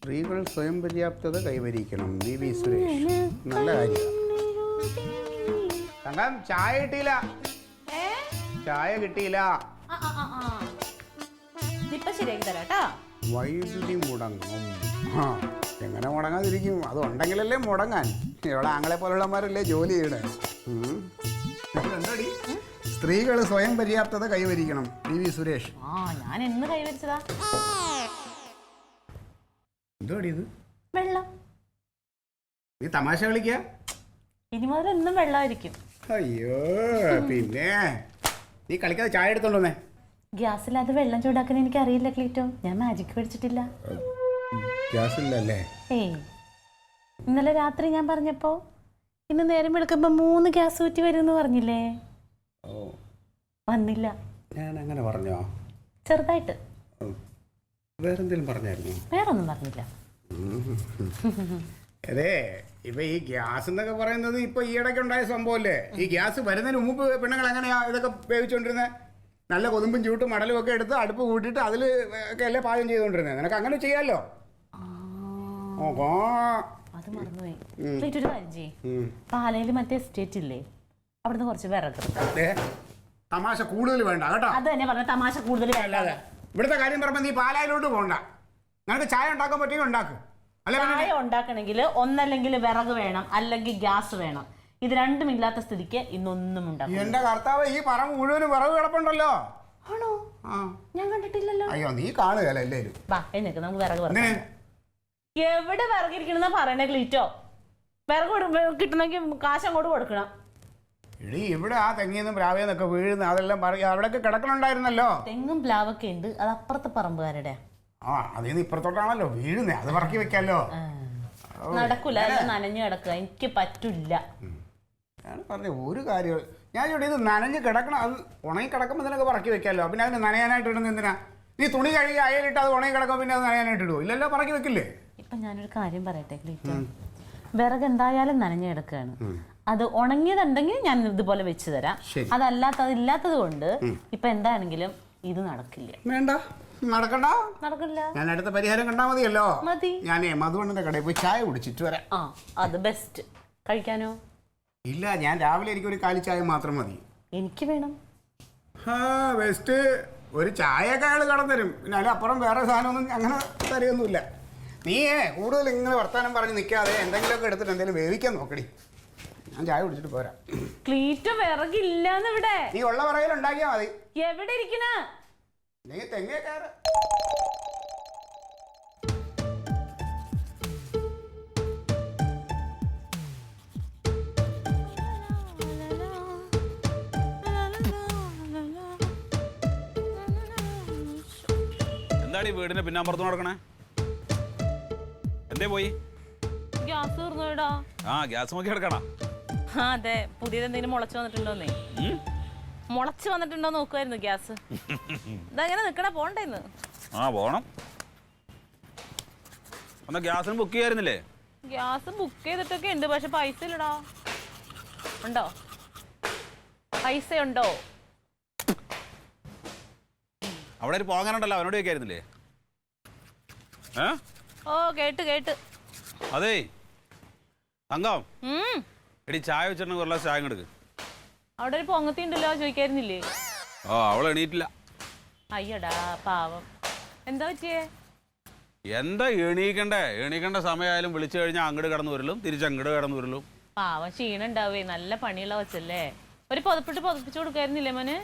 സ്ത്രീകൾ സ്വയം പര്യാപ്തത കൈവരിക്കണം. വി സുരേഷ്. നല്ല കാര്യമാണ്. തങ്കം ചായ കിട്ടിയില്ല. ചായ കിട്ടിയില്ല. വൈദ്യുതി മുടങ്ങും. എങ്ങനെ മുടങ്ങാതിരിക്കും? അത് ഉണ്ടെങ്കിലല്ലേ മുടങ്ങാൻ. ഇവിടെ ആങ്ങളെ പോലുള്ളമാരല്ലേ ജോലി ചെയ്യണേ. എന്താടി സ്ത്രീകൾ സ്വയം പര്യാപ്തത കൈവരിക്കണം. വി സുരേഷ്. ഞാൻ എന്ന് കൈവരിച്ചതാ? എന്തോടി ഇത്? വെള്ളം. നീ തമാശ കളിക്കുക? ഇനി മുതൽ എന്നും വെള്ളമായിരിക്കും. അയ്യോ, പിന്നെ നീ കളിക്കാതെ ചായ എടുത്തോണ്ടോന്നേ. ഗ്യാസില്ലാതെ വെള്ളം ചൂടാക്കാൻ എനിക്ക് അറിയില്ല ക്ലീറ്റോ. ഞാൻ മാജിക് പഠിച്ചിട്ടില്ല. ഗ്യാസ് ഇല്ലല്ലേ? ഏയ്, ഇന്നലെ രാത്രി ഞാൻ പറഞ്ഞപ്പോ ഇന്ന് നേരം എടുക്കുമ്പോ 3 ഗ്യാസ് ഊറ്റി വരും പറഞ്ഞില്ലേ? ഓ, വന്നില്ല. ഞാൻ അങ്ങനെ പറഞ്ഞോ? ചെറുതായിട്ട്. വേറെന്തെങ്കിലും പറഞ്ഞായിരുന്നു? വേറൊന്നും പറഞ്ഞില്ല. അതെ, ഇപ്പൊ ഈ ഗ്യാസ് എന്നൊക്കെ പറയുന്നത് ഇപ്പൊ ഈ ഇടയ്ക്ക് ഉണ്ടായ സംഭവല്ലേ? ഈ ഗ്യാസ് വരുന്നതിന് മുമ്പ് പെണ്ണുങ്ങൾ എങ്ങനെയാ ഇതൊക്കെ വേവിച്ചോണ്ടിരുന്നത്? നല്ല കൊതുമ്പും ചൂട്ടും മടലും ഒക്കെ എടുത്ത് അടുപ്പ് കൂട്ടിയിട്ട് അതിൽ ഒക്കെ അല്ലേ പാചകം ചെയ്തോണ്ടിരുന്നത്. നിനക്ക് അങ്ങനെ ചെയ്യാമല്ലോ. അത് മറന്നുപോയി. ഒരു കാര്യം ചെയ്യ്, പാലയിൽ മറ്റേ എസ്റ്റേറ്റ് ഇല്ലേ, അവിടുന്ന് കുറച്ച് വിറക്. തമാശ കൂടുതൽ വേണ്ട കേട്ടോ. അത് തന്നെ പറഞ്ഞ തമാശ കൂടുതൽ അല്ലാതെ ഇവിടുത്തെ കാര്യം പറയുമ്പോൾ നീ പാലായിലോട്ട് പോകണ്ട. നിനക്ക് ചായ ഉണ്ടാക്കാൻ പറ്റുമെങ്കിൽ ഉണ്ടാക്കും. ചായ ഉണ്ടാക്കണമെങ്കിൽ ഒന്നല്ലെങ്കിൽ വിറക് വേണം, അല്ലെങ്കിൽ ഗ്യാസ് വേണം. ഇത് രണ്ടും ഇല്ലാത്ത സ്ഥിതിക്ക് ഇന്നൊന്നും ഉണ്ടാക്കും. എന്റെ കർത്താവ്, ഈ പറമ്പ് മുഴുവനും വിറക് കിടപ്പുണ്ടല്ലോ. ആണോ? ഞാൻ കണ്ടിട്ടില്ലല്ലോ. അയ്യോ, നീ കാണുകയല്ല എല്ലാവരും. വാ എന്നൊക്കെ നമുക്ക് വിറക്. എവിടെ വിറകിരിക്കണെന്നാ പറയണേ ക്ലീറ്റോ? വിറക് കിട്ടണമെങ്കിൽ കാശ് അങ്ങോട്ട് കൊടുക്കണം. ഇടി, ഇവിടെ ആ തെങ്ങിന്നും പ്ലാവേന്നൊക്കെ വീഴുന്ന അതെല്ലാം അവിടെയൊക്കെ കിടക്കണുണ്ടായിരുന്നല്ലോ. തെങ്ങും പ്ലാവൊക്കെ ഉണ്ട്, അത് അപ്പുറത്തെ പറമ്പുകാരുടെ. അതിൽ നിന്ന് ഇപ്പുറത്തോട്ടാണല്ലോ വീഴുന്നേ. അത് പറക്കി വെക്കാലോ. നടക്കൂല, നനഞ്ഞു കിടക്കുക. എനിക്ക് പറ്റില്ല. ഞാൻ പറഞ്ഞ ഒരു കാര്യം, ഞാൻ ചോദിച്ചു ഇത് നനഞ്ഞ് കിടക്കണം. അത് ഉണങ്ങി കിടക്കുമ്പോൾ ഇതിനൊക്കെ പറക്കി വെക്കാമല്ലോ. പിന്നെ അതിന് നനയാനായിട്ട് ഇടുന്നത് എന്തിനാ? നീ തുണി കഴുകി അയലിട്ട് അത് ഉണങ്ങി കിടക്കും, പിന്നെ അത് നനയാനായിട്ട് ഇടുവോ? ഇല്ലല്ലോ, പറക്കി വെക്കില്ലേ? ഇപ്പൊ ഞാനൊരു കാര്യം പറയട്ടെ ക്ലീറ്റോ, വിറക് എന്തായാലും നനഞ്ഞു കിടക്കുകയാണ്. അത് ഉണങ്ങിയതുണ്ടെങ്കിൽ ഞാൻ ഇതുപോലെ വെച്ച് തരാം. അതില്ലാത്തത് കൊണ്ട് ഇപ്പൊ എന്താണെങ്കിലും ഇത് നടക്കില്ല. വേണ്ട, നടക്കണ്ട, നടക്കില്ല. ഞാൻ അടുത്ത പരിഹാരം കണ്ടാ മതിയല്ലോ. മതി. ഞാനേ മധുവണ്ണന്റെ കടയിൽ പോയി ചായ കുടിച്ചിട്ട് വരാം. അത് ബെസ്റ്റ്. കഴിക്കാനോ? ഇല്ല, ഞാൻ രാവിലെ എനിക്കൊരു കാലി ചായ മാത്രം മതി. എനിക്ക് വേണം. ബെസ്റ്റ്. ഒരു ചായയൊക്കെ അയാൾ കടന്നരും. പിന്നെ അതിലപ്പുറം വേറെ സാധനമൊന്നും അങ്ങനെ തരുമൊന്നുമില്ല. നീയേ കൂടുതൽ ഇങ്ങനെ വർത്താനം പറഞ്ഞ് നിൽക്കാതെ എന്തെങ്കിലുമൊക്കെ എടുത്തിട്ട് എന്തെങ്കിലും വേവിക്കാൻ നോക്കടി. ഞാൻ ചായ കുടിച്ചിട്ട് പോരാം. ക്ലീറ്റോ, വിറകില്ലാന്ന് ഇവിടെ. നീ ഉള്ള വിറകിൽ ഉണ്ടാക്കിയാ മതി. എവിടെ ഇരിക്കണ? നീ തെങ്ങേ കയറ്. എന്താടി വീടിന്റെ പിന്നാമ്പുറത്ത് നടക്കണേ? എന്തേ പോയി? ഗ്യാസ് തീർന്നോടാ. ഗ്യാസ് നോക്കി എടുക്കണ. അതെ, പുതിയത് എന്തെങ്കിലും മുളച്ചു വന്നിട്ടുണ്ടോന്നേ. മുളച്ചു വന്നിട്ടുണ്ടോ നോക്കുമായിരുന്നു ഗ്യാസ്. ഇതങ്ങനെ നിക്കണ പോണ്ടേന്ന്. പോണം. എന്നാ ഗ്യാസിന് ബുക്ക് ചെയ്യായിരുന്നില്ലേ? ഗ്യാസ് ബുക്ക് ചെയ്തിട്ടൊക്കെ ഉണ്ട്, പക്ഷെ പൈസ ഇല്ലടാ. ഉണ്ടോ? പൈസ ഉണ്ടോ? അവിടെ ഒരു പോകാനുണ്ടല്ലോ, അവനോട് ചോദിക്കായിരുന്നില്ലേ? കേട്ട്. അതേ തങ്കം, എടി ചായ വെച്ചിട്ട് കുറേ ചായ എടുക്ക്. അവിടെ ഒരു പൊങ്ങത്തി ഉണ്ടല്ലോ, ചോദിക്കായിരുന്നില്ലേ? അവൾ എണീറ്റില്ല. അയ്യടാ പാവം. എന്താ പറ്റിയേ? എന്താ എണീക്കേണ്ട സമയമായാലും വിളിച്ചു കഴിഞ്ഞാൽ അങ്ങോട്ട് കിടന്നു വരലും തിരിച്ചങ്ങോട്ട് കിടന്നു വരലും. പാവം, ക്ഷീണം ഉണ്ടാവേ. നല്ല പണിയുള്ള വെച്ചല്ലേ. ഒരു പുതപ്പിച്ചു കൊടുക്കായിരുന്നില്ലേ മോന്?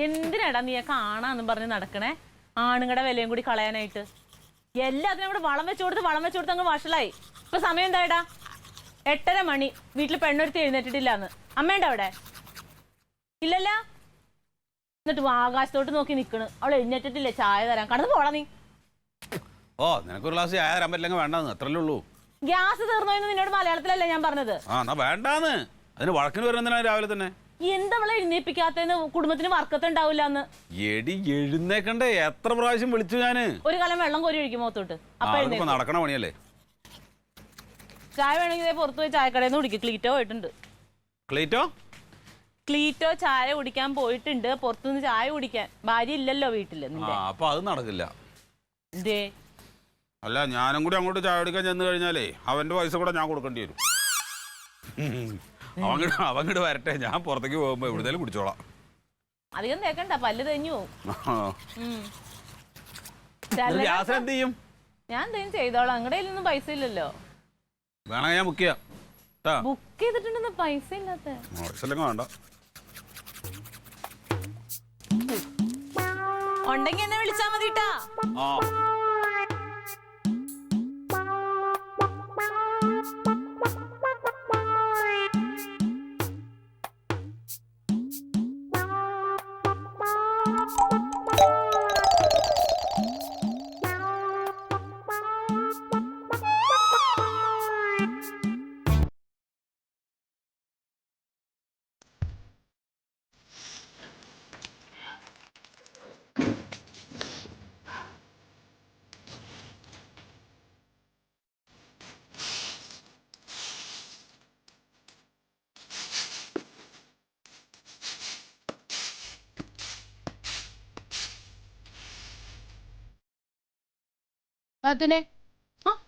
എന്തിനാടാ നീ കാണാന്നും പറഞ്ഞ് നടക്കണേ? ആണുങ്ങളുടെ വിലയും കൂടി കളയാനായിട്ട്. എല്ലാത്തിനും കൂടെ വളം വെച്ചു കൊടുത്ത് അങ്ങ് വഷളായി. ഇപ്പൊ സമയം എന്തായിടാ? 8:30 മണി. വീട്ടിൽ പെണ്ണൊരുത്തി എഴുന്നേറ്റിട്ടില്ലാന്ന്. അമ്മയുണ്ടോ അവിടെ? ഇല്ലല്ല. എന്നിട്ട് ആകാശത്തോട്ട് നോക്കി നിക്കണ്. അവൾ എഴുന്നേറ്റിട്ടില്ലേ? ചായ തരാൻ. കടന്നു പോടാ നീ. നിനക്കൊരു ഗ്ലാസ് ചായ തരാൻ പറ്റില്ലെങ്കിൽ വേണ്ടെന്ന്, അത്രല്ലേ ഉള്ളൂ. ഗ്യാസ് തീർന്നോന്ന് നിന്നോട് മലയാളത്തിലല്ലേ ഞാൻ പറഞ്ഞത്? എന്നാ വേണ്ടാന്ന്. അതിന് വഴക്കിന് വരുന്നതിനാ രാവിലെ തന്നെ. എന്തവളെ എഴുന്നേപ്പിക്കാത്തന്ന്? കുടുംബത്തിന് വർക്കത്തുണ്ടാവില്ലാന്ന്. എടി എഴുന്നേക്കണ്ടേ? എത്ര പ്രാവശ്യം വിളിച്ചു ഞാന്. ഒരു കാലം വെള്ളം കോരി ഒഴിക്കും മുഖത്തോട്ട്. അപ്പൊ നടക്കണ പണിയല്ലേ. ചായ വേണമെങ്കിൽ പുറത്ത് പോയി ചായക്കടയിൽ നിന്ന് കുടിക്കും. ക്ലീറ്റോ പോയിട്ടുണ്ട്. ക്ലീറ്റോ ചായ കുടിക്കാൻ പോയിട്ടുണ്ട്, പുറത്തുനിന്ന് ചായ കുടിക്കാൻ. ഭാര്യ ഇല്ലല്ലോ വീട്ടില്. അപ്പൊ അത് നടക്കില്ല. അല്ല ഞാനും കൂടി അങ്ങോട്ട് ചായ കുടിക്കാൻ ചെന്ന് കഴിഞ്ഞാലേ അവന്റെ പൈസ കൂടെ ഞാൻ കൊടുക്കേണ്ടി വരും. അവങ്ങോട്ട് വരട്ടെ, ഞാൻ പുറത്തേക്ക് പോകുമ്പോ എവിടുന്നേലും കുടിച്ചോളാം. അധികം തേക്കണ്ട, പല്ല് തെഞ്ഞു പോവും. ഗ്യാസ് എന്ത് ചെയ്യും? ഞാൻ എന്തെങ്കിലും ചെയ്തോളാം. നിങ്ങളുടെ കയ്യിലൊന്നും പൈസ ഇല്ലല്ലോ. വേണമെങ്കിൽ ഞാൻ ബുക്ക് ചെയ്യാം. ബുക്ക് ചെയ്തിട്ടുണ്ടെന്ന് പൈസ ഇല്ലാത്ത വേണ്ട. ഉണ്ടെങ്കി എന്നെ വിളിച്ചാ മതിട്ടാ.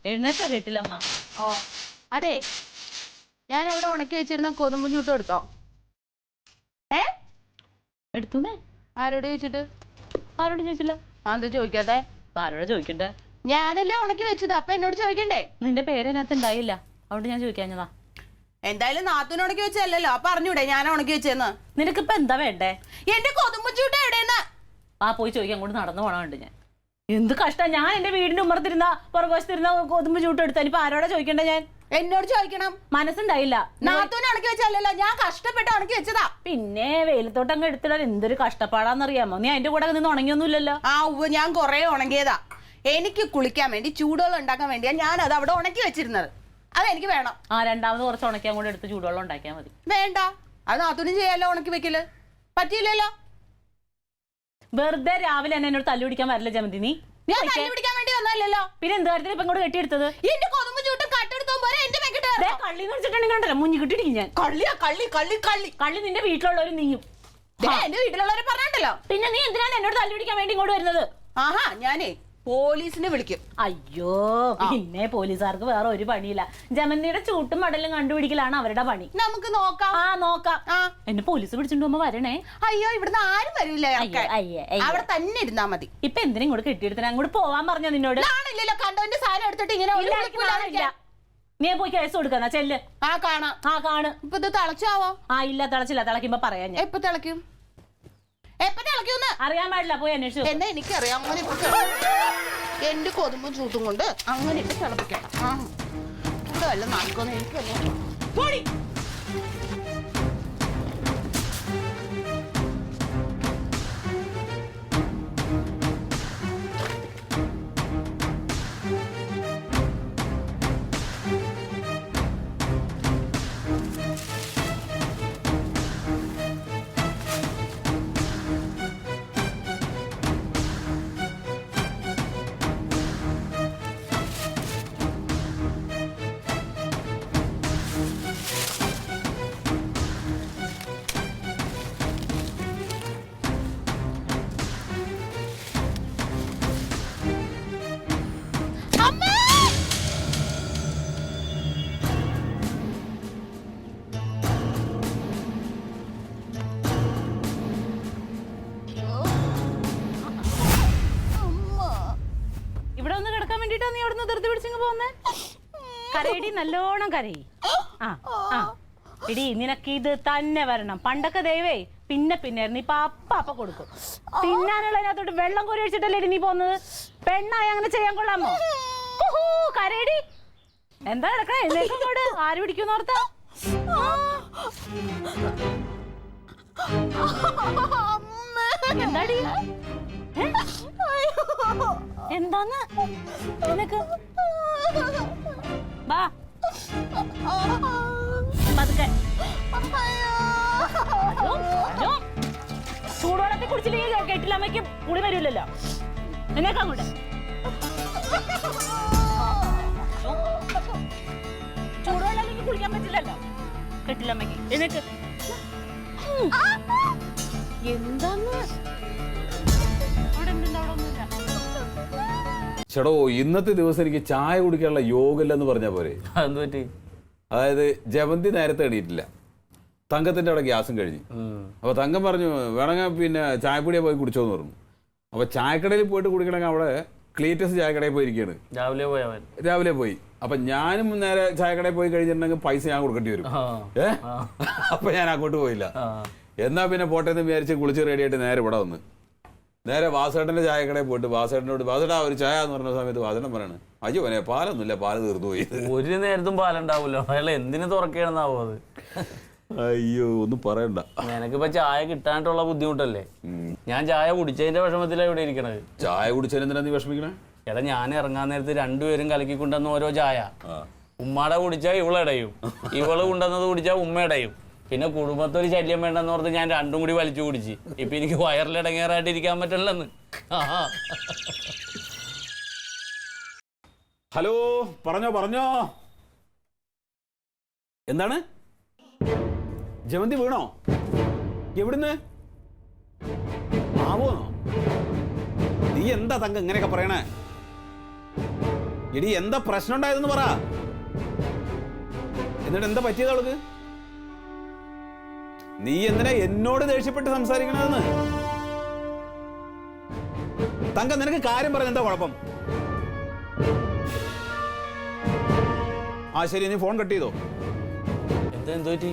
എഴുന്നേറ്റാ കേട്ടില്ല അമ്മ. ഓ അതെ, ഞാൻ അവിടെ ഉണക്കി വെച്ചിരുന്ന കൊതുമ്പും ചൂട്ടും എടുത്തോ? എടുത്തുന്നേ. ആരോട് ചോദിച്ചിട്ട്? ആരോട് ചോദിച്ചില്ല. അത് ചോദിക്കാതെ ആരോട് ചോദിക്കണ്ടേ? ഞാനല്ലേ ഉണക്കി വെച്ചത്, അപ്പൊ എന്നോട് ചോദിക്കണ്ടേ? നിന്റെ പേരതിനകത്ത് ഉണ്ടായില്ല, അതുകൊണ്ട് ഞാൻ ചോദിക്കാഞ്ഞതാ. എന്തായാലും നാത്തൂന് ഉണക്കി വെച്ചല്ലോ, അപ്പൊ അറിഞ്ഞൂടെ ഞാൻ ഉണക്കി വെച്ചെന്ന്? നിനക്കിപ്പോ എന്താ വേണ്ടേ? എന്റെ കൊതുമ്പും ചൂട്ട് എവിടെയെന്ന് ആ പോയി ചോദിക്കാൻ അങ്ങോട്ട് നടന്നു പോണുണ്ട് ഞാൻ. എന്ത് കഷ്ടം, ഞാൻ എന്റെ വീടിന്റെ ഉമ്മറത്തിരുന്ന പുറകോശത്തിരുന്ന കൊതുമ്പ് ചൂട്ടെടുത്ത. ഇനിയിപ്പോ ആരോടെ ചോദിക്കണ്ടേ ഞാൻ? എന്നോട് ചോദിക്കണം. മനസ്സുണ്ടായില്ല. നാത്തൂന് ഉണക്കി വെച്ചല്ലോ, ഞാൻ കഷ്ടപ്പെട്ട് ഉണക്കി വെച്ചതാ. പിന്നെ വെയിലത്തോട്ട് അങ്ങ് എടുത്തിടാൻ എന്തൊരു കഷ്ടപ്പാടാന്നറിയാമോ? നീ അതിന്റെ കൂടെ നിന്ന് ഉണങ്ങിയൊന്നുമില്ലല്ലോ. ആ ഉവ്വ്, ഞാൻ കൊറേ ഉണങ്ങിയതാ. എനിക്ക് കുളിക്കാൻ വേണ്ടി ചൂടുവെള്ളം ഉണ്ടാക്കാൻ വേണ്ടിയാ ഞാൻ അത് അവിടെ ഉണക്കി വെച്ചിരുന്നത്. അതെനിക്ക് വേണം. ആ രണ്ടാമത് കുറച്ച് ഉണക്കാൻ കൂടെ എടുത്ത് ചൂടുവെള്ളം ഉണ്ടാക്കിയാൽ മതി. വേണ്ട, അത് നാത്തൂനും ചെയ്യാലോ ഉണക്കി വെക്കല്. പറ്റിയില്ലല്ലോ. വെറുതെ രാവിലെ എന്നെ എന്നോട് തല്ലു പിടിക്കാൻ വരില്ല ജമന്തി. നീ ഞാൻ തല്ലി പിടിക്കാൻ വേണ്ടി വന്നല്ലോ. പിന്നെ എന്ത് കാര്യത്തിന് ഇപ്പൊ ഇങ്ങോട്ട് കെട്ടിയെടുത്തത്? എന്റെ കൊതുമ്പ് ചൂട്ടും കട്ടെടുത്തോ പോലെ എന്റെ മെക്കിട്ട് കള്ളി വെച്ചിട്ടുണ്ടെങ്കിൽ മുന്നിൽ കിട്ടിയിരിക്കും ഞാൻ. കള്ളിയാ കള്ളി കള്ളി കള്ളി കള്ളി നിന്റെ വീട്ടിലുള്ളവരും നീയും. എന്റെ വീട്ടിലുള്ളവരെ പറഞ്ഞിട്ടല്ലോ. പിന്നെ നീ എന്തിനാണ് എന്നോട് തല്ലു പിടിക്കാൻ വേണ്ടി ഇങ്ങോട്ട് വരുന്നത്? ആഹാ, ഞാനേ പോലീസിനെ വിളിക്കും. അയ്യോ, പിന്നെ പോലീസുകാർക്ക് വേറെ ഒരു പണിയില്ല. ജമന്തിയുടെ ചൂട്ടും മടലും കണ്ടുപിടിക്കലാണ് അവരുടെ പണി. നമുക്ക് നോക്കാം. ആ നോക്കാം. എന്നെ പോലീസ് പിടിച്ചിട്ട് പോകുമ്പോ വരണേ. അയ്യോ, ഇവിടുന്ന് ആരും വരില്ല. അവിടെ തന്നെ ഇരുന്നാ മതി. ഇപ്പൊ എന്തിനും ഇങ്ങോട്ട് കെട്ടിയെടുത്തിന്? അങ്ങോട്ട് പോവാൻ പറഞ്ഞ നിന്നോട്? ആണില്ലല്ലോ, കണ്ടവന്റെ സാധനം എടുത്തിട്ട് ഇങ്ങനെ നീ പോയി കേസ് കൊടുക്കാ ചെല്ല്. ആ കാണാം. ആ കാണ്. ഇപ്പൊ ഇത് തിളച്ചാവോ? ആ ഇല്ല, തിളച്ചില്ല. തിളക്കുമ്പോ പറയാ ഞാൻ. എപ്പൊ തിളക്കും? എപ്പൊ തിളക്കൂന്ന് അറിയാൻ പാടില്ല, പോയി അന്വേഷിച്ചു. എന്നാ എനിക്കറിയാം. അങ്ങനെ എന്റെ കൊതുമ്പും ചൂട്ടും കൊണ്ട് അങ്ങനെ ഇപ്പൊ തിളപ്പിക്കണം. ഇവിടെ വല്ല നായിക്കോന്ന് എനിക്കല്ലേ. ഇവിടെ ഒന്ന് കിടക്കാൻ വേണ്ടിട്ടാ നീ അവിടെ നിന്ന് ധൃതി പിടിച്ചിങ്ങ് പോന്നേ? കരയടി, നല്ലോണം കരയി. ആ ആ എടി, നിനക്ക് ഇത് തന്നെ വരണം. പണ്ടൊക്കെ ദൈവേ പിന്നെ പിന്നായിരുന്നു, ഇപ്പൊ അപ്പ കൊടുക്കും. തിന്നാനുള്ളതിനകത്തോട്ട് വെള്ളം കോരി ഒഴിച്ചിട്ടല്ലേ നീ പോന്നത്? പെണ്ണായി അങ്ങനെ ചെയ്യാൻ കൊള്ളാമോ? കരയടി. എന്താ കിടക്കണേ? എഴുന്നേക്കോട്. ആര് പിടിക്കുന്നോർത്താ? എന്താടി? എന്താന്ന് നിനക്ക്? വാ പതുക്കെ. ചൂടുവെള്ളത്തിൽ കുടിച്ചില്ലെങ്കിൽ കെട്ടിലമ്മയ്ക്ക് കുളി വരില്ലല്ലോ. എന്നേക്ക് അങ്ങോട്ട്. ചൂടുവെള്ളം കുളിക്കാൻ പറ്റില്ലല്ലോ കെട്ടിലമ്മയ്ക്ക്. എന്നേക്ക്. എന്താന്ന് അവിടെ എന്തുണ്ട്? അവിടെ ഒന്നുമില്ല. ചേടോ ഇന്നത്തെ ദിവസം എനിക്ക് ചായ കുടിക്കാനുള്ള യോഗമില്ലെന്ന് പറഞ്ഞാൽ പോരെ? എന്ത് പറ്റി? അതായത് ജമന്തി നേരത്തെ എണീറ്റില്ല, തങ്കത്തിൻ്റെ അവിടെ ഗ്യാസും കഴിഞ്ഞു. അപ്പോൾ തങ്കം പറഞ്ഞു വേണമെങ്കിൽ പിന്നെ ചായപ്പൊടിയെ പോയി കുടിച്ചോന്ന് പറഞ്ഞു. അപ്പോൾ ചായക്കടയിൽ പോയിട്ട് കുടിക്കണമെങ്കിൽ അവിടെ ക്ലീറ്റസ് ചായക്കടയിൽ പോയിരിക്കുകയാണ്. രാവിലെ പോയി. അപ്പം ഞാനും നേരെ ചായക്കടയിൽ പോയി കഴിഞ്ഞിട്ടുണ്ടെങ്കിൽ പൈസ ഞാൻ കൊടുക്കേണ്ടി വരും. അപ്പം ഞാൻ അങ്ങോട്ട് പോയില്ല. എന്നാൽ പിന്നെ പോട്ടേന്ന് വിചാരിച്ച് കുളിച്ച് റെഡിയായിട്ട് നേരെ ഇവിടെ വന്ന് നേരെ വാസേട്ടൻ്റെ ചായക്കടയിൽ പോയിട്ട് വാസേട്ടനോട് വാസേട്ടാ ഒരു ചായ എന്ന് പറഞ്ഞ സമയത്ത് വാസേട്ടൻ പറയാണ് അയ്യോ അവനെ പാലൊന്നുമില്ല, പാല് തീർന്നു പോയി. ഒരു നേരത്തും പാലുണ്ടാവൂല്ലോ, അയാൾ എന്തിനു തുറക്കണമെന്നാവോ അത്? അയ്യോ ഒന്നും പറയണ്ട. നിനക്കിപ്പോ ചായ കിട്ടാനായിട്ടുള്ള ബുദ്ധിമുട്ടല്ലേ? ഞാൻ ചായ കുടിച്ചതിന്റെ വിഷമത്തിലാണ് ഇവിടെ ഇരിക്കണത്. ചായ കുടിച്ചതിനെന്തിനാ നീ വിഷമിക്കണേ? എടാ ഞാൻ ഇറങ്ങാൻ നേരത്ത് രണ്ടുപേരും കലക്കിക്കൊണ്ടുവന്ന ഓരോ ചായ. ഉമ്മാടെ കുടിച്ചാ ഇവളടയും, ഇവള് കൊണ്ടുവന്നത് കുടിച്ചാൽ ഉമ്മയടയും. പിന്നെ കുടുംബത്തൊരു ശല്യം വേണ്ടെന്ന് ഓർത്ത് ഞാൻ രണ്ടും കൂടി വലിച്ചു കുടിച്ച്. ഇപ്പൊ എനിക്ക് വയറിലിടങ്ങേറായിട്ട് ഇരിക്കാൻ പറ്റില്ലെന്ന്. ഹലോ, പറഞ്ഞോ. എന്താണ്? ജമന്തി വീണോ? എവിടുന്ന്? ആവോന്നോ? നീ എന്താ തങ്ക ഇങ്ങനെയൊക്കെ പറയണേ? എടി എന്താ പ്രശ്നം ഉണ്ടായതെന്ന് പറ. എന്നിട്ട് എന്താ പറ്റിയത് അവൾക്ക്? നീ എന്തിനാ എന്നോട് ദേഷ്യപ്പെട്ട് സംസാരിക്കണതെന്ന്? തങ്ക നിനക്ക് കാര്യം പറഞ്ഞ എന്താ കുഴപ്പം? ആ ശരി, നീ ഫോൺ കട്ട് ചെയ്തോ. എന്ത് പറ്റി?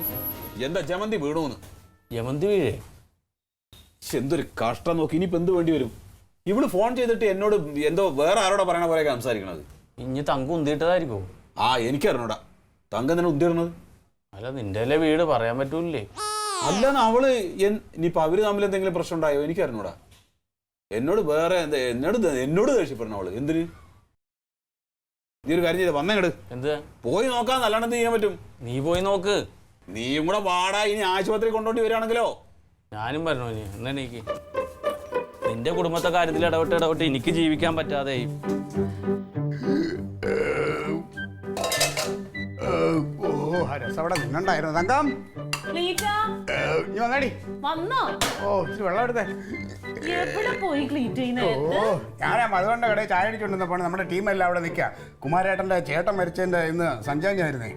എന്താ ജമന്തി വീണൂന്ന്? ജമന്തി വീഴേ? എന്തൊരു കഷ്ടം നോക്കി. ഇനിയിപ്പോ എന്ത് വേണ്ടി വരും? ഇവള് ഫോൺ ചെയ്തിട്ട് എന്നോട് എന്തോ വേറെ ആരോടാ പറയണ പോലെയൊക്കെ സംസാരിക്കണത്. ഇനി തങ്ക ഉന്തിയിട്ടതായിരിക്കും. ആ എനിക്കറിഞ്ഞൂടാ. തങ്ക നിന്നെ ഉന്തിരണത്? അല്ല നിന്റെ വീട് പറയാൻ പറ്റൂലേ. അല്ലാന്ന് അവള് ഇനിയിപ്പോ അവര് തമ്മിൽ എന്തെങ്കിലും പ്രശ്നം ഉണ്ടായോ? എനിക്കറിഞ്ഞൂടാ. എന്നോട് വേറെ എന്നോട് ദേഷ്യപ്പെടണം അവള്. എന്തിന്? നീ ഒരു കാര്യം ചെയ്ത വന്നങ്ങട്. എന്ത്? പോയി നോക്കാൻ അല്ലാണ്ട് എന്ത് ചെയ്യാൻ പറ്റും? നീ പോയി നോക്ക്. നീയും കൂടെ വാടാ. ഇനി ആശുപത്രി കൊണ്ടോണ്ടി വരികയാണെങ്കിലോ? ഞാനും പറഞ്ഞു ഇനി എന്നെനിക്ക് നിന്റെ കുടുംബത്തെ കാര്യത്തിൽ ഇടപെട്ട് എനിക്ക് ജീവിക്കാൻ പറ്റാതെ. അവിടെ നിന്നുണ്ടായിരുന്നു തങ്കം. നീ വന്നാടി. വന്നോ? ഓ ഇച്ചിരി വെള്ളം എടുത്തേ. എവിടെ പോയി ക്ലീറ്റ് ഞാനാ മധുവന്റെ കടയിൽ ചായ അടിച്ചുകൊണ്ടിരുന്നപ്പോൾ നമ്മുടെ ടീമെല്ലാം അവിടെ നിൽക്കുക. കുമാരേട്ടൻ്റെ ചേട്ടൻ മരിച്ചതിൻ്റെ ഇന്ന് സഞ്ചാരിയായിരുന്നേ.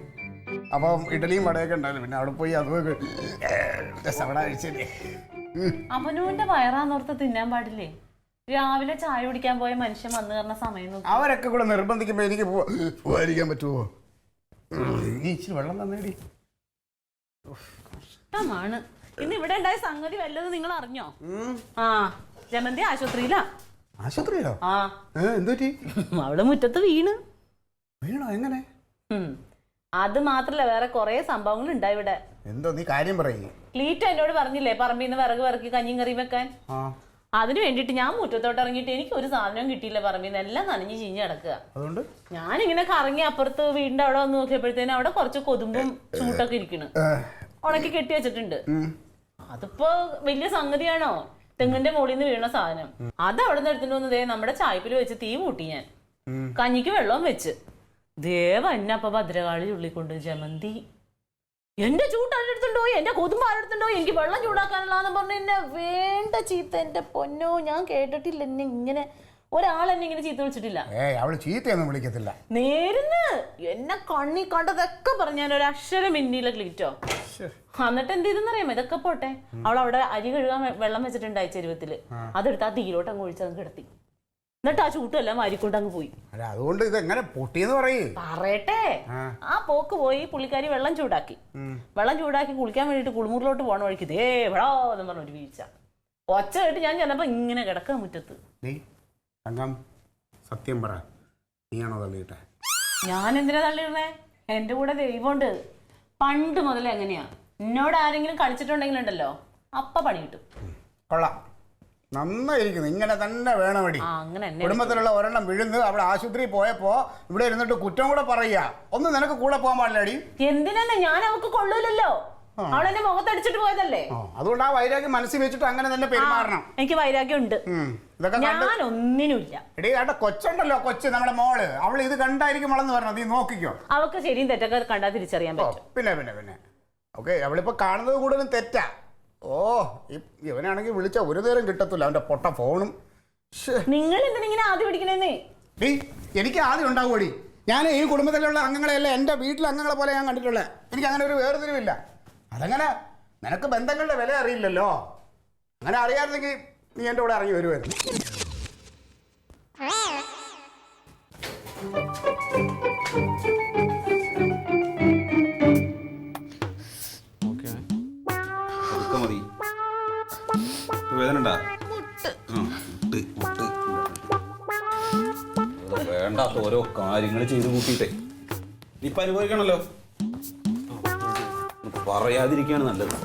അപ്പം ഇഡലിയും വടയൊക്കെ ഉണ്ടായിരുന്നു. പിന്നെ അവിടെ പോയി അതൊക്കെ അവിടെ കഴിച്ചല്ലേ. അവനൂന്റെ വയറാന്നോർത്ത് തിന്നാൻ പാടില്ലേ? രാവിലെ ചായ കുടിക്കാൻ പോയ മനുഷ്യൻ വന്നു കയറുന്ന സമയം അവരൊക്കെ കൂടെ നിർബന്ധിക്കുമ്പോൾ എനിക്ക് പോകാതിരിക്കാൻ പറ്റുമോ? ഈ ഇച്ചിരി വെള്ളം തന്നേടി. കഷ്ടമാണ്. ഇന്ന് ഇവിടെ ഉണ്ടായ സംഗതി വല്ലതും നിങ്ങൾ അറിഞ്ഞോ? ആ ജമന്തി ആശുപത്രിയിലാ. ആശുപത്രിയിലോ? ആ എന്ത് പറ്റി? അവള് മുറ്റത്ത് വീണോ? എങ്ങനെ? അത് മാത്രല്ല വേറെ കൊറേ സംഭവങ്ങൾ ഉണ്ടായി ഇവിടെ. എന്തോ നീ കാര്യം പറയേ. ക്ലീറ്റ് എന്നോട് പറഞ്ഞില്ലേ പറമ്പിന്ന് വിറക് വിറക്കി കഞ്ഞിയും കറിയും വെക്കാൻ. അതിന് വേണ്ടിട്ട് ഞാൻ മുറ്റത്തോട്ട് ഇറങ്ങിയിട്ട് എനിക്ക് ഒരു സാധനവും കിട്ടിയില്ല. പറമ്പിന്ന് എല്ലാം നനഞ്ഞ് ചീഞ്ഞ് കിടക്കുക. അതുകൊണ്ട് ഞാനിങ്ങനെ കറങ്ങി അപ്പുറത്ത് വീടിന്റെ അവിടെ വന്ന് നോക്കിയപ്പോഴത്തേനും അവിടെ കുറച്ച് കൊതുമ്പും ചൂട്ടൊക്കെ ഇരിക്കണ്. ഉണക്കി കെട്ടി വെച്ചിട്ടുണ്ട്. അതിപ്പോ വലിയ സംഗതിയാണോ? തെങ്ങിന്റെ മുകളിൽ നിന്ന് വീണ സാധനം. അത് അവിടെ നിന്ന് എടുത്തിട്ട് വന്നതേ നമ്മുടെ ചായപ്പിൽ വെച്ച് തീ കൂട്ടി ഞാൻ. കഞ്ഞിക്ക് വെള്ളവും വെച്ച് ദേവന്നെ അപ്പൊ ഭദ്രകാളി ചുള്ളിക്കൊണ്ട് ജമന്തി എന്റെ ചൂട്ടാരെടുത്തുണ്ടോ, എന്റെ കൊതുമ്പ് ആരെടുത്തുണ്ടോ, എനിക്ക് വെള്ളം ചൂടാക്കാനുള്ളതെന്ന് പറഞ്ഞു എന്നെ വേണ്ട ചീത്ത. എന്റെ പൊന്നോ, ഞാൻ കേട്ടിട്ടില്ല എന്നെ ഇങ്ങനെ ഒരാൾ എന്നെ ഇങ്ങനെ ചീത്ത വിളിച്ചിട്ടില്ല. അവള് ചീത്തയൊന്നും വിളിക്കത്തില്ല. നേരുന്ന് എന്നെ കണ്ണി കണ്ടതൊക്കെ പറഞ്ഞു. ഞാൻ ഒരു അക്ഷരം മിന്നിയില്ല ക്ലീറ്റോ. എന്നിട്ട് എന്ത് ചെയ്തെന്നറിയാമോ? ഇതൊക്കെ പോട്ടെ, അവൾ അവിടെ അരി കഴുകാൻ വെള്ളം വെച്ചിട്ടുണ്ടായി ചെരുവത്തില്. അതെടുത്ത് ആ തീയിലോട്ട് അങ്ങ് ഒഴിച്ചങ്ങ് കിടത്തി. എന്നിട്ട് ആ ചൂട്ടെല്ലാം വാരിക്കൊണ്ട് അങ്ങ് പോയി. അതുകൊണ്ട് ഇത് എങ്ങനെ പൊട്ടിയെന്ന് പറയട്ടെ. ആ പോക്ക് പോയി. പുള്ളിക്കാരി വെള്ളം ചൂടാക്കി കുളിക്കാൻ വേണ്ടിട്ട് കുളിമുറിലോട്ട് പോണ വഴിക്ക് ദേ എവിടോ എന്ന് പറഞ്ഞ ഒരു വീഴ്ച. ഒച്ച കേട്ട് ഞാൻ ചെന്നപ്പോ ഇങ്ങനെ കിടക്കുക മുറ്റത്ത്. സത്യം പറ, നീയാണോ തള്ളിയിട്ടെ? ഞാൻ എന്തിനാ തള്ളിയിടണേ? എന്റെ കൂടെ ദൈവമുണ്ട്. പണ്ട് മുതലേ എങ്ങനെയാ, എന്നോട് ആരെങ്കിലും കളിച്ചിട്ടുണ്ടെങ്കിലുണ്ടല്ലോ അപ്പ പണി കിട്ടും. കൊള്ളാം, നന്നായിരിക്കുന്നു. ഇങ്ങനെ തന്നെ വേണമടി. കുടുംബത്തിലുള്ള ഒരെണ്ണം വിഴുന്ന് അവിടെ ആശുപത്രിയിൽ പോയപ്പോ ഇവിടെ ഇരുന്നിട്ട് കുറ്റം കൂടെ പറയാ. ഒന്ന് നിനക്ക് കൂടെ പോകാൻ പാടില്ലടി. എന്തിനാ? ഞാൻ അവക്ക് കൊള്ളൂലല്ലോ. അവളെന്നെ മുഖത്തടിച്ചിട്ട് പോയതല്ലേ. അതുകൊണ്ട് ആ വൈരാഗ്യം മനസ്സിൽ വെച്ചിട്ട് അങ്ങനെ തന്നെ പെരുമാറണം. എനിക്ക് വൈരാഗ്യം ഉണ്ട്. ഞാൻ ഒന്നിനുമില്ല. എടീ അവിടെ കൊച്ചുണ്ടല്ലോ, കൊച്ച് നമ്മുടെ മോള്, അവൾ ഇത് കണ്ടായിരിക്കും വളർന്നു വരണം. നീ നോക്കിക്കോ. അവക്ക് ശരിയും തെറ്റൊക്കെ കണ്ടാ തിരിച്ചറിയാൻ പറ്റും. പിന്നെ ഓക്കെ, അവളിപ്പോ കാണുന്നത് കൂടുതലും തെറ്റാ. ഇവനാണെങ്കിൽ വിളിച്ച ഒരു നേരം കിട്ടത്തില്ല, അവന്റെ പൊട്ട ഫോണും. നിങ്ങൾ എന്തിനാ ആദ്യം പിടിക്കണേന്നേ? ഡീ എനിക്ക് ആദ്യം ഉണ്ടാവുമോടി. ഞാൻ ഈ കുടുംബത്തിലുള്ള അംഗങ്ങളെയല്ല എൻ്റെ വീട്ടിലെ അംഗങ്ങളെ പോലെ ഞാൻ കണ്ടിട്ടുള്ളത്. എനിക്ക് അങ്ങനെ ഒരു വേർതിരിവില്ല. അതങ്ങനെ നിനക്ക് ബന്ധങ്ങളുടെ വില അറിയില്ലല്ലോ. അങ്ങനെ അറിയാമെങ്കിൽ നീ എൻ്റെ കൂടെ ഇറങ്ങി വരുമായിരുന്നു. മതി വേദന ഉണ്ടാ വേണ്ടാത്ത ഓരോ കാര്യങ്ങൾ ചെയ്ത് കൂട്ടിയിട്ടേ ഇപ്പൊ അനുഭവിക്കണല്ലോ. പറയാതിരിക്കാണ് നല്ലത്.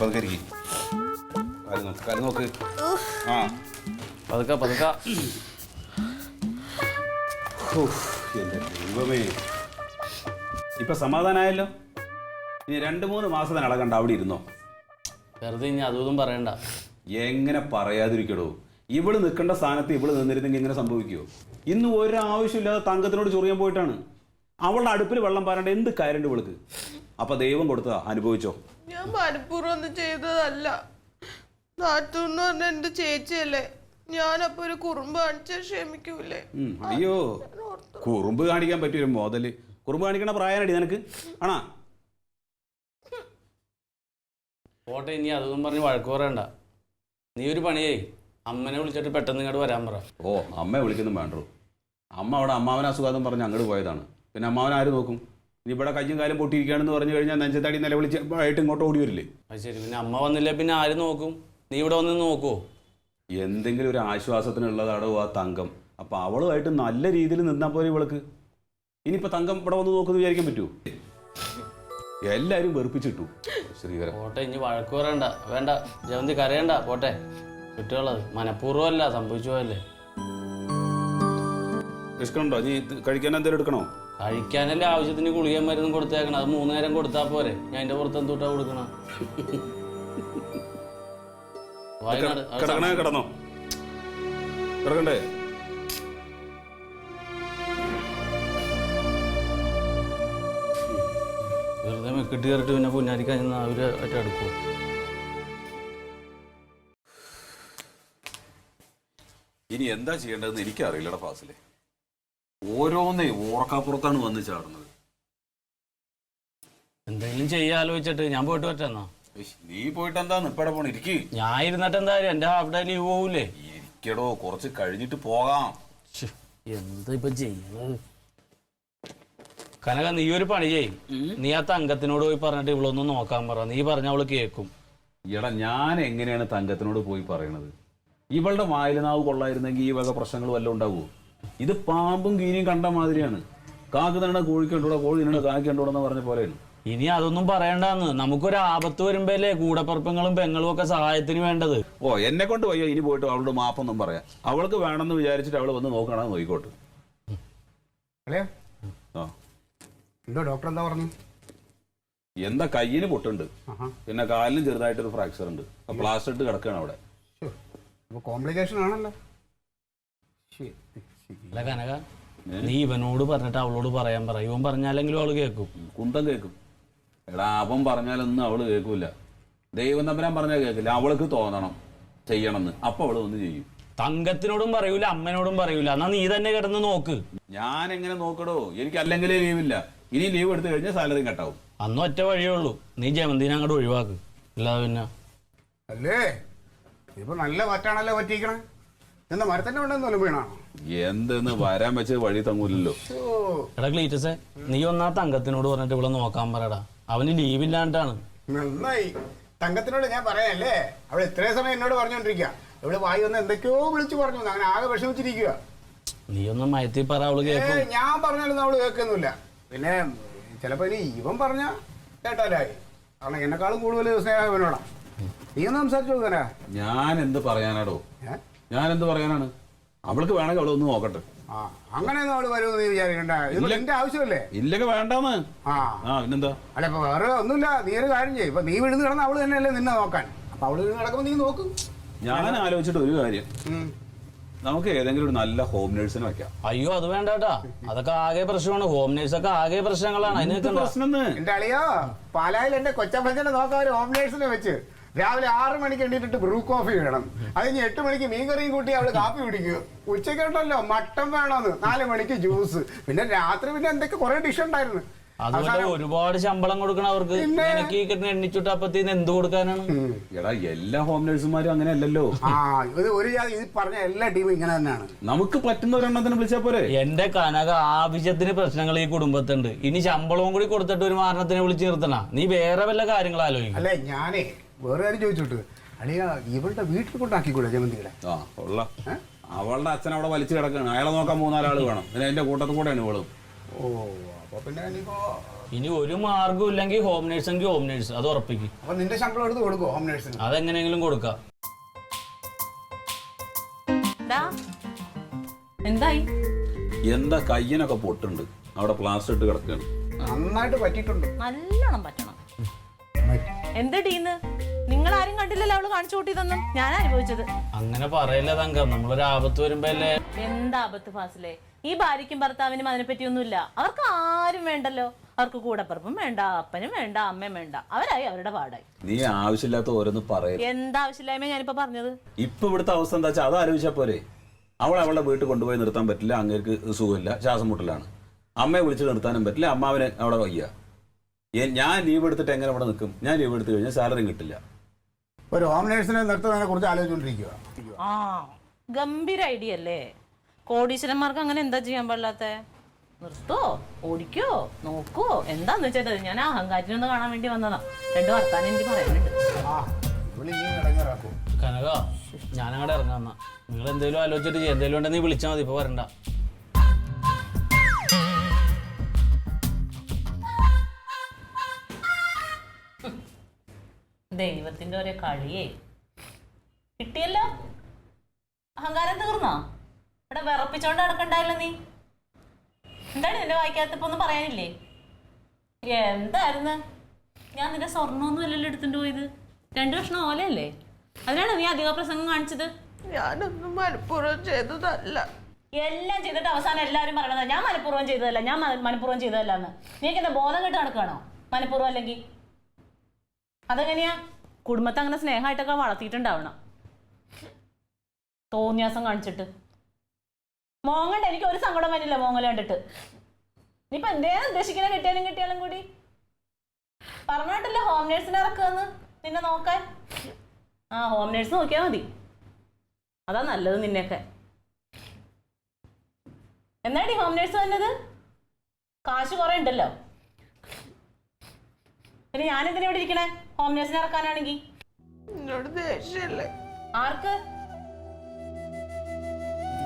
പതുക്കെ കാര്യം നോക്ക്. ആ പതുക്ക പതുക്ക. എന്റെ ദൈവമേ, ഇപ്പൊ സമാധാനമായല്ലോ. ഇനി 2-3 മാസം തന്നെ അളകണ്ട അവിടെ ഇരുന്നോ. വെറുതെ ഇനി അതും പറയണ്ട. എങ്ങനെ പറയാതിരിക്കടോ? ഇവള് നിൽക്കേണ്ട സ്ഥാനത്ത് ഇവള് നിന്നിരുന്നെങ്കിൽ ഇങ്ങനെ സംഭവിക്കുമോ? ഇന്ന് ഒരാവശ്യമില്ലാതെ തങ്കത്തിനോട് ചൊറിയാൻ പോയിട്ടാണ്. അവളുടെ അടുപ്പിൽ വെള്ളം പാരേണ്ട എന്ത് കാര്യമുണ്ട് ഇവൾക്ക്? അപ്പൊ ദൈവം കൊടുത്തതാ, അനുഭവിച്ചോ. ഞാൻ മനഃപൂർവ്വം ഒന്നും ചെയ്തതല്ല. നാത്തൂന്ന് പറഞ്ഞ എന്റെ ചേച്ചിയല്ലേ. ഞാനപ്പൊ ഒരു കുറുമ്പ് കാണിച്ചാൽ ക്ഷമിക്കൂലേ? അയ്യോ, കുറുമ്പ് കാണിക്കാൻ പറ്റിയൊരു മോതല്. കുറുമ്പ് കാണിക്കണ പ്രായനടി നിനക്ക് ആണാ? പോട്ടെ, ഇനി അതൊന്നും പറഞ്ഞ് വഴക്ക് പറയണ്ട. നീ ഒരു പണിയേ, അമ്മനെ വിളിച്ചിട്ട് പെട്ടെന്ന് ഇങ്ങോട്ട് വരാൻ പറ. ഓ, അമ്മയെ വിളിക്കൊന്നും വേണ്ടോ. അമ്മ അവിടെ അമ്മാവനെ അസുഖം പറഞ്ഞ് അങ്ങോട്ട് പോയതാണ്. പിന്നെ അമ്മാവൻ ആര് നോക്കും? ഇനി ഇവിടെ കയ്യും കാലം പൊട്ടിയിരിക്കുകയാണെന്ന് പറഞ്ഞു കഴിഞ്ഞാൽ നെഞ്ചത്തടി നിലവിളിച്ച് ആയിട്ട് ഇങ്ങോട്ട് ഓടി വരില്ലേ? അത് ശരി. പിന്നെ അമ്മ വന്നില്ല പിന്നെ ആര് നോക്കും? നീ ഇവിടെ വന്ന് നോക്കുവോ? എന്തെങ്കിലും ഒരു ആശ്വാസത്തിനുള്ളതാടോ ആ തങ്കം. അപ്പൊ അവളുമായിട്ട് നല്ല രീതിയിൽ നിന്നാൽ പോലെ ഇവൾക്ക്. ഇനിയിപ്പോ തങ്കം ഇവിടെ വന്ന് നോക്കുന്നു വിചാരിക്കാൻ പറ്റുമോ? എല്ലാരും വെറുപ്പിച്ചിട്ടു ശ്രീകരൻ. പോട്ടെ, ഇനി വഴക്ക് പറയണ്ട. വേണ്ട ജവന്തി, കരയണ്ട. പോട്ടെ, കുറ്റമുള്ളത് മനഃപൂർവ്വമല്ല, സംഭവിച്ചു പോയല്ലേ. വിശക്കണുണ്ടോ? നീ കഴിക്കാൻ എന്തെങ്കിലും എടുക്കണോ? കഴിക്കാനല്ലേ ആവശ്യത്തിന് ഗുളിക മരുന്നും കൊടുത്തേക്കണം. അത് 3 നേരം കൊടുത്താൽ പോരെ. ഞാൻ എൻ്റെ പുറത്ത് എന്തുട്ടാ കൊടുക്കണ? കിടക്കണേ, കിടന്നോ. കിടക്കണ്ടേ? വെറുതെ മെക്കിട്ട് കയറിട്ട് പിന്നെ പുന്നാരിക്കഴിഞ്ഞ അവര് ആയിട്ട് എടുക്കുമോ? ഇനി എന്താ ചെയ്യേണ്ടതെന്ന് എനിക്കറിയില്ലടാ ഫാസിലെ. ഓരോന്നേ ഓർക്കാപ്പുറത്താണ് വന്ന് ചാടുന്നത്. എന്തെങ്കിലും ചെയ്യാലോചിച്ചിട്ട് ഞാൻ പോയിട്ട് പറ്റാന്നാ. നീ പോയിട്ട് എന്താ ഇപ്പടെ പോണ? ഇരിക്ക്. ഞാൻ ഇരുന്നിട്ട് എന്തായാലും എന്റെ ഹാഫ് ഡേ ലീവ് പോകൂലേ? ഇരിക്കടോ, കുറച്ച് കഴിഞ്ഞിട്ട് പോകാം. എന്താ ഇപ്പൊ ചെയ്യണത്? കനക, നീ ഒരു പണി ചെയ്യും. നീ ആ തങ്കത്തിനോട് പോയി പറഞ്ഞിട്ട് ഇവളൊന്നും നോക്കാൻ പറ. നീ പറഞ്ഞ അവള് കേൾക്കും. എടാ, ഞാൻ എങ്ങനെയാണ് തങ്കത്തിനോട് പോയി പറയണത്? ഇവളുടെ വായിലനാവ് കൊള്ളായിരുന്നെങ്കിൽ ഈ വക പ്രശ്നങ്ങൾ വല്ലതും ഉണ്ടാവുമോ? ഇത് പാമ്പും കീരിയും കണ്ട മാതിരിയാണ്. കാക്ക് തന്നെ കോഴിക്കണ്ടൂടെ, കോഴി തന്നെ കാക്കിണ്ടൂടെന്ന് പറഞ്ഞ പോലെയാണ്. ഇനി അതൊന്നും പറയണ്ടെന്ന്. നമുക്കൊരു ആപത്ത് വരുമ്പോഴല്ലേ കൂടപ്പറപ്പങ്ങളും പെങ്ങളും ഒക്കെ സഹായത്തിന് വേണ്ടത്. ഓ, എന്നെ കൊണ്ട് വയ്യോ ഇനി പോയിട്ട് അവളോട് മാപ്പൊന്നും പറയാം. അവൾക്ക് വേണമെന്ന് വിചാരിച്ചിട്ട് അവള് വന്ന് നോക്കണമെന്ന് നോക്കിക്കോട്ടെ. അല്ലേ? ആ, എന്തോ ഡോക്ടർ എന്താ പറഞ്ഞു? എന്താ കയ്യിന് പൊട്ടുണ്ട്, പിന്നെ കാലിനും ചെറുതായിട്ടൊരു ഫ്രാക്ചർ ഉണ്ട്. പ്ലാസ്റ്റർ ഇട്ട് കിടക്കുകയാണ് അവിടെ. കോംപ്ലിക്കേഷൻ ആണല്ലോ. അല്ല കനക, നീ ഇവനോട് പറഞ്ഞിട്ട് അവളോട് പറയാൻ പറ. ഇവൻ പറഞ്ഞാലെങ്കിലും അവള് കേൾക്കും. കുന്തം കേൾക്കും. എടാ, അവൻ പറഞ്ഞാലൊന്നും അവള് കേൾക്കൂല. ദൈവം തമ്പുരാൻ പറഞ്ഞാൽ കേൾക്കില്ല. അവൾക്ക് തോന്നണം ചെയ്യണമെന്ന്. അപ്പൊ അവള് ഒന്ന് ചെയ്യും. തങ്കത്തിനോടും പറയൂല, അമ്മനോടും പറയൂല. എന്നാ നീ തന്നെ കിടന്ന് നോക്ക്. ഞാൻ എങ്ങനെ നോക്കടോ? എനിക്ക് അല്ലെങ്കിലേ ലീവില്ല. ഇനി ലീവ് എടുത്തു കഴിഞ്ഞാൽ സാലറി കട്ടാവും. അന്ന് ഒറ്റ വഴിയേ ഉള്ളൂ, നീ ജമന്തിനെ അങ്ങോട്ട് ഒഴിവാക്ക്. അല്ലാതെ പിന്നെ അല്ലേ? ഇപ്പൊ നല്ല മറ്റാണല്ലോ പറ്റിക്കണേ. എന്താ മരത്തിന്റെ ഉണ്ടെന്നല്ലോ വീണാണോ? എന്തെന്ന് വരാൻ വെച്ച് വഴി തങ്ങൂലല്ലോ. എടാ ക്ലീറ്റസേ, നീ ഒന്നാ തങ്കത്തിനോട് പറഞ്ഞിട്ട് ഇവിടെ നോക്കാൻ പറയടാ. അവന് ലീവില്ലാണ്ടാണ്. നന്നായി. തങ്കത്തിനോട് ഞാൻ പറയാല്ലേ, അവൾ ഇത്രയും സമയം എന്നോട് പറഞ്ഞോണ്ടിരിക്കുക. ഇവിടെ വായി വന്ന് എന്തൊക്കെയോ വിളിച്ചു പറഞ്ഞു. അങ്ങനെ ആകെ വിഷമിച്ചിരിക്കുക. നീ ഒന്നും മയത്തി പറ, അവള് കേൾക്കും. ഞാൻ പറഞ്ഞാലൊന്നും അവള് കേൾക്കൊന്നുമില്ല. പിന്നെ ചിലപ്പോ ഇനി ഇവൻ പറഞ്ഞ കേട്ടാലായി. കാരണം എന്നെക്കാളും കൂടുതൽ സ്നേഹം ഇവനോടാ. നീ ഒന്ന് സംസാരിച്ചു നോക്കാനാ. ഞാൻ എന്ത് പറയാനാടോ? ഞാൻ എന്ത് പറയാനാണ്? അവൾക്ക് വേണമെങ്കിൽ അവളൊന്ന് നോക്കട്ടെ. ആ, അങ്ങനെയൊന്നും അവള് വരുമെന്ന് നീ വിചാരിക്കണ്ട. ഇത് എന്റെ ആവശ്യമല്ലേ? ഇല്ലൊക്കെ വേണ്ടാന്ന്. പിന്നെന്താ? അല്ല, ഇപ്പൊ വേറെ ഒന്നുമില്ല. നീ ഒരു കാര്യം ചെയ്യും. ഇപ്പൊ നീ വിഴുന്ന് കിടന്ന അവള് തന്നെയല്ലേ നിന്നെ നോക്കാൻ. അപ്പൊ അവള് കിടക്കുമ്പോ നീ നോക്കും. ഞാൻ ആലോചിച്ചിട്ട് ഒരു കാര്യം, നമുക്ക് ഏതെങ്കിലും ഒരു നല്ല ഹോം നേഴ്സിനെ വെക്കാം. അയ്യോ, അത് വേണ്ട കേട്ടാ. അതൊക്കെ ആകെ പ്രശ്നമാണ്. ഹോം നേഴ്സൊക്കെ ആകെ പ്രശ്നങ്ങളാണ്. അതിനൊക്കെ പ്രശ്നം എന്റെ അളിയോ, പാലായിൽ എന്റെ കൊച്ചപ്പച്ചനെ നോക്കാൻ ഒരു ഹോം നേഴ്സിനെ വെച്ച് രാവിലെ 6 മണിക്ക് എണീറ്റിട്ട് ബ്രൂ കോഫി വേണം. അത് കഴിഞ്ഞ് 8 മണിക്ക് മീൻകറിയും കൂട്ടി അവള് കാപ്പി കുടിക്കുക. ഉച്ചക്കുണ്ടല്ലോ മട്ടൻ വേണമെന്ന്, 4 മണിക്ക് ജ്യൂസ്, പിന്നെ രാത്രി പിന്നെ എന്തൊക്കെ കുറെ ഡിഷ് ഉണ്ടായിരുന്നു. അതുപോലെ ഒരുപാട് ശമ്പളം കൊടുക്കണം അവർക്ക്. എനിക്ക് ഈ കിട്ടുന്ന എണ്ണിച്ചുട്ടപ്പത്തിന് എന്ത് കൊടുക്കാനാണ്? എടാ എല്ലാ ഹോം നഴ്സുമാരും അങ്ങനെ അല്ലല്ലോ. ഇത് ഒരു ഇത് പറഞ്ഞ എല്ലാ ടീമും ഇങ്ങനെ തന്നെയാണ്. നമുക്ക് പറ്റുന്ന ഒരെണ്ണത്തിന് വിളിച്ചാ പോരെ. എന്റെ കനക ആവശ്യത്തിന് പ്രശ്നങ്ങൾ ഈ കുടുംബത്തുണ്ട്. ഇനി ശമ്പളവും കൂടി കൊടുത്തിട്ട് ഒരു മാരണത്തിനെ വിളിച്ച് നിർത്തണ. നീ വേറെ വല്ല കാര്യങ്ങൾ ആലോചിക്കും. അല്ലെ ഞാനേ വേറെ കാര്യം ചോദിച്ചോട്ട്, അളിയ ഇവളുടെ വീട്ടിൽ കൊണ്ടാക്കിക്കൂടെ ജമന്തിയുടെ? അവളുടെ അച്ഛൻ അവിടെ വലിച്ചു കിടക്കാണ്. അയാളെ നോക്കാൻ 3-4 ആള് വേണം. പിന്നെ എന്റെ കൂട്ടത്തിൽ കൂടെയാണ് ഇവളും. അപ്പൊ പിന്നെ ഇനി ഒരു മാർഗം ഇല്ലെങ്കിൽ ഹോം നേഴ്സ് എങ്കിൽ ഹോം നേഴ്സ്, അത് ഉറപ്പിക്കും. അപ്പൊ നിന്റെ ശമ്പളം എടുത്ത് കൊടുക്കും ഹോം നേഴ്സിന്? അതെങ്ങനെയെങ്കിലും കൊടുക്കാം. എന്തായി? എന്താ കയ്യനൊക്കെ പൊട്ടുണ്ട്, അവിടെ പ്ലാസ്റ്റർ ഇട്ട് കിടക്കാണ്. നന്നായിട്ട് പറ്റിയിട്ടുണ്ട്. നല്ലോണം പറ്റണം. എന്തടീന്ന് നിങ്ങൾ ആരും കണ്ടില്ലല്ലോ അവള് കാണിച്ചു കൂട്ടിയതൊന്നും. ഞാൻ അനുഭവിച്ചത്. അങ്ങനെ പറയല്ലേ തങ്കം, നമ്മളൊരു ആപത്ത് വരുമ്പോ അല്ലേ. എന്താ ആപത്ത് ഫാസിലെ? ഈ ഭാര്യയ്ക്കും ഭർത്താവിനും അതിനെപ്പറ്റിയൊന്നുമില്ല. അവർക്ക് ആരും വേണ്ടല്ലോ. അവർക്ക് കൂടപ്പറപ്പും വേണ്ട, അപ്പനും വേണ്ട, അമ്മയും വേണ്ട. അവരായി അവരുടെ പാടായി. നീ ആവശ്യമില്ലാത്ത ഓരോന്ന് പറയും. എന്താ ആവശ്യമില്ലായ്മ ഞാനിപ്പോ പറഞ്ഞത്? ഇപ്പൊ ഇവിടുത്തെ അവസ്ഥ എന്താ വെച്ചാൽ അത് ആലോചിച്ചാ പോരെ. അവളെ വീട്ടിൽ കൊണ്ടുപോയി നിർത്താൻ പറ്റില്ല, അങ്ങേർക്ക് സുഖമില്ല, ശ്വാസം മുട്ടലാണ്. അമ്മയെ വിളിച്ച് നിർത്താനും പറ്റില്ല, അമ്മാവന് അവിടെ വയ്യ. ഞാൻ ലീവ് എടുത്തിട്ട് എങ്ങനെ ഇവിടെ നിൽക്കും? ഞാൻ ലീവ് എടുത്തു കഴിഞ്ഞാൽ സാലറി കിട്ടില്ല. ഒരു ഹോം നേഴ്സിനെ നിർത്തുന്നതിനെ കുറിച്ച് ആലോചിച്ചോണ്ടിരിക്കുക. ഗംഭീര ഐഡിയ അല്ലേ? കോടീശ്വരന്മാർക്ക് അങ്ങനെ എന്താ ചെയ്യാൻ പാടില്ലാത്ത? നിർത്തോ, ഓടിക്കോ, നോക്കോ, എന്താന്ന് വെച്ചാൽ ഞാൻ അഹങ്കാരിനൊന്ന് കാണാൻ വേണ്ടി വന്നതാ. 2 വർത്താനം എനിക്ക് പറയാനുണ്ട്. കനക, ഞാനങ്ങടെ ഇറങ്ങാന്ന. നിങ്ങൾ എന്തേലും ആലോചിച്ചിട്ട് ചെയ്യാം. എന്തേലും ഉണ്ടെങ്കിൽ നീ വിളിച്ചാൽ മതി, ഇപ്പൊ വരണ്ട. ദൈവത്തിന്റെ ഒരേ കളിയേ. കിട്ടിയല്ലോ, അഹങ്കാരം തീർന്നോ? ഇവിടെ വിറപ്പിച്ചോണ്ട് നടക്കണ്ടായല്ലോ നീ. എന്താണ് നിന്റെ വായിക്കാത്തപ്പോ ഒന്നും പറയാനില്ലേ? എന്തായിരുന്നു? ഞാൻ നിന്റെ സ്വർണ്ണമൊന്നും അല്ലല്ലോ എടുത്തിട്ട് പോയത്. 2 കഷ്ണം ഓലയല്ലേ? അതിനാണ് നീ അധിക പ്രസംഗം കാണിച്ചത്. ഞാനൊന്നും മനഃപൂർവ്വം ചെയ്തതല്ല. എല്ലാം ചെയ്തിട്ട് അവസാനം എല്ലാവരും പറയണതാ ഞാൻ മനഃപൂർവ്വം ചെയ്തതല്ല, ഞാൻ മനഃപൂർവ്വം ചെയ്തതല്ല എന്ന്. നീക്ക് എന്താ ബോധം കെട്ട് നടക്കുകയാണോ? മനഃപൂർവ്വം അല്ലെങ്കിൽ അതെങ്ങനെയാ? കുടുംബത്തെ അങ്ങനെ സ്നേഹമായിട്ടൊക്കെ വളർത്തിയിട്ടുണ്ടാവണം. തോന്നിയാസം കാണിച്ചിട്ട് മോങ്ങണ്ട. എനിക്ക് ഒരു സങ്കടം വരില്ല മോങ്ങല കണ്ടിട്ട്. ഇനിയിപ്പോ എന്തേലും ഉദ്ദേശിക്കുന്ന കിട്ടിയാലും കൂടി പറഞ്ഞിട്ടില്ല ഹോം നേഴ്സിനെ ഇറക്കുമെന്ന് നിന്നെ നോക്കാൻ. ഹോം നേഴ്സ് നോക്കിയാൽ മതി, അതാ നല്ലത് നിന്നെയൊക്കെ. എന്നാടി ഹോം നേഴ്സ് വന്നത്? കാശ് കുറെ ഉണ്ടല്ലോ. പിന്നെ ഞാനെന്തിനാ ഇവിടെ ഇരിക്കണേ? ഹോം നേഴ്സിനെ ഇറക്കാനാണെങ്കിൽ. എന്നോട് ദേഷ്യല്ലേ? ആർക്ക്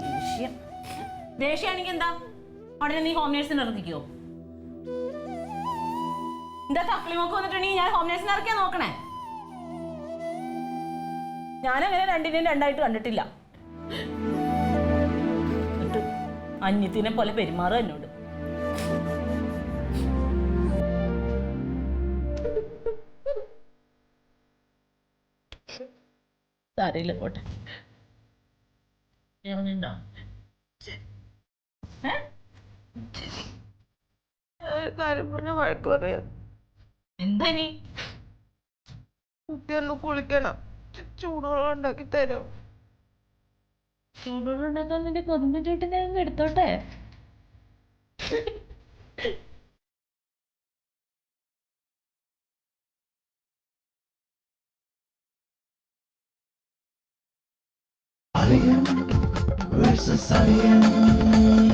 ദേഷ്യം? ദേഷ്യാണെങ്കിൽ എന്താ ഉടനെ നീ ഹോം നേഴ്സിനെ ഇറക്കിക്കോ? എന്താ തക്കളിമൊക്കെ വന്നിട്ടുണ്ടെങ്കിൽ ഞാൻ ഹോം നേഴ്സിനെ ഇറക്കിയാ നോക്കണേ? ഞാനങ്ങനെ രണ്ടിനെയും രണ്ടായിട്ട് കണ്ടിട്ടില്ല. അന്യത്തിനെ പോലെ പെരുമാറുക എന്നോട്. സാരയില്ല, പോട്ടെ. കാര്യം പറഞ്ഞ വഴക്ക് പറയാം. എന്താ നീ? കുട്ടി ഒന്ന് കുളിക്കണം, ചൂടുവെള്ളം ഉണ്ടാക്കി തരും. ചൂടുവെള്ളം ഉണ്ടാക്കാൻ നിന്റെ കൊതുമ്പ് ചൂട്ടിനെ എടുത്തോട്ടെ. Versus Alien.